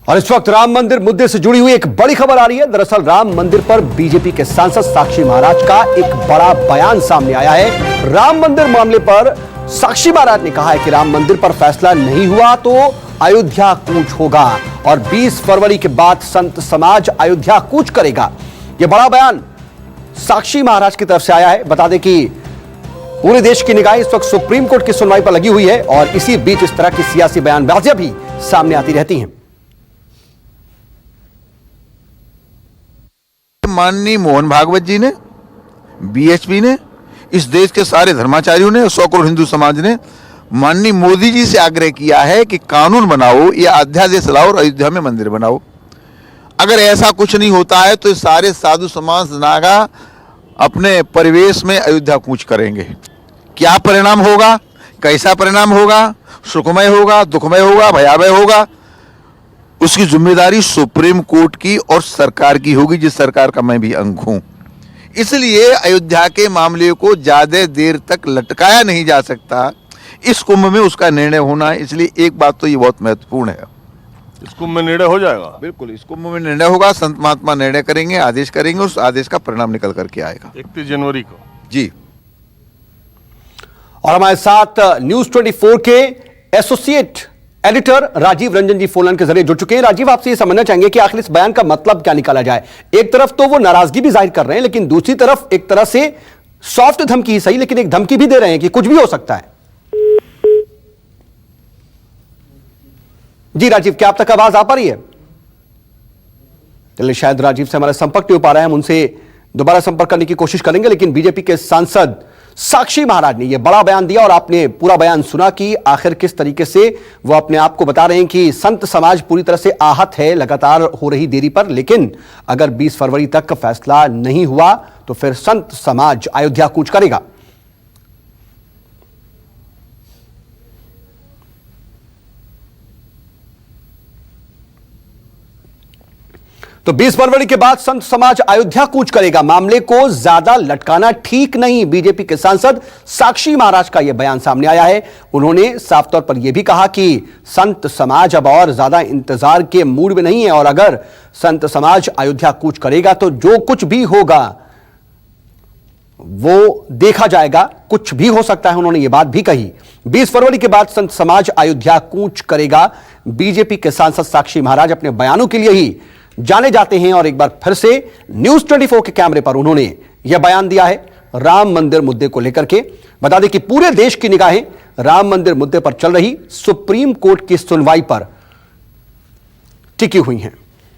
और इस वक्त राम मंदिर मुद्दे से जुड़ी हुई एक बड़ी खबर आ रही है। दरअसल राम मंदिर पर बीजेपी के सांसद साक्षी महाराज का एक बड़ा बयान सामने आया है। राम मंदिर मामले पर साक्षी महाराज ने कहा है कि राम मंदिर पर फैसला नहीं हुआ तो अयोध्या कूच होगा और 20 फरवरी के बाद संत समाज अयोध्या कूच करेगा। यह बड़ा बयान साक्षी महाराज की तरफ से आया है। बता दें कि पूरे देश की निगाहें इस वक्त सुप्रीम कोर्ट की सुनवाई पर लगी हुई है और इसी बीच इस तरह की सियासी बयानबाजियां भी सामने आती रहती हैं। माननीय मोहन भागवत जी ने, बीएचपी ने, इस देश के सारे धर्माचार्यों ने, 100 करोड़ हिंदू समाज ने माननीय मोदी जी से आग्रह किया है कि कानून बनाओ या अध्यादेश लाओ और अयोध्या में मंदिर बनाओ। अगर ऐसा कुछ नहीं होता है तो सारे साधु समाज नागा अपने परिवेश में अयोध्या कूच करेंगे। क्या परिणाम होगा, कैसा परिणाम होगा, सुखमय होगा, दुखमय होगा, भयावह होगा, उसकी जिम्मेदारी सुप्रीम कोर्ट की और सरकार की होगी, जिस सरकार का मैं भी अंग हूं। इसलिए अयोध्या के मामले को ज्यादा देर तक लटकाया नहीं जा सकता। इस कुंभ में उसका निर्णय होना है। इसलिए एक बात तो ये बहुत महत्वपूर्ण है, इस कुंभ में निर्णय हो जाएगा। बिल्कुल, इस कुंभ में निर्णय होगा। संत महात्मा निर्णय करेंगे, आदेश करेंगे, उस आदेश का परिणाम निकल करके आएगा 31 जनवरी को। जी। और हमारे साथ न्यूज 24 के एसोसिएट एडिटर राजीव रंजन जी फोन के जरिए जुड़ चुके हैं। राजीव, आपसे ये समझना चाहेंगे कि आखिर इस बयान का मतलब क्या निकाला जाए। एक तरफ तो वो नाराजगी भी जाहिर कर रहे हैं, लेकिन दूसरी तरफ एक तरह से सॉफ्ट धमकी ही सही, लेकिन एक धमकी भी दे रहे हैं कि कुछ भी हो सकता है। जी राजीव, क्या आप तक आवाज आ पा रही है? चलिए, शायद राजीव से हमारा संपर्क नहीं हो पा रहा है, हम उनसे दोबारा संपर्क करने की कोशिश करेंगे। लेकिन बीजेपी के सांसद साक्षी महाराज ने यह बड़ा बयान दिया और आपने पूरा बयान सुना कि आखिर किस तरीके से वो अपने आप को बता रहे हैं कि संत समाज पूरी तरह से आहत है लगातार हो रही देरी पर, लेकिन अगर 20 फरवरी तक फैसला नहीं हुआ तो फिर संत समाज अयोध्या कूच करेगा। तो 20 फरवरी के बाद संत समाज अयोध्या कूच करेगा। मामले को ज्यादा लटकाना ठीक नहीं। बीजेपी के सांसद साक्षी महाराज का यह बयान सामने आया है। उन्होंने साफ तौर पर यह भी कहा कि संत समाज अब और ज्यादा इंतजार के मूड में नहीं है और अगर संत समाज अयोध्या कूच करेगा तो जो कुछ भी होगा वो देखा जाएगा, कुछ भी हो सकता है। उन्होंने यह बात भी कही। 20 फरवरी के बाद संत समाज अयोध्या कूच करेगा। बीजेपी के सांसद साक्षी महाराज अपने बयानों के लिए ही जाने जाते हैं और एक बार फिर से न्यूज 24 के कैमरे पर उन्होंने यह बयान दिया है राम मंदिर मुद्दे को लेकर के। बता दें कि पूरे देश की निगाहें राम मंदिर मुद्दे पर चल रही सुप्रीम कोर्ट की सुनवाई पर टिकी हुई हैं।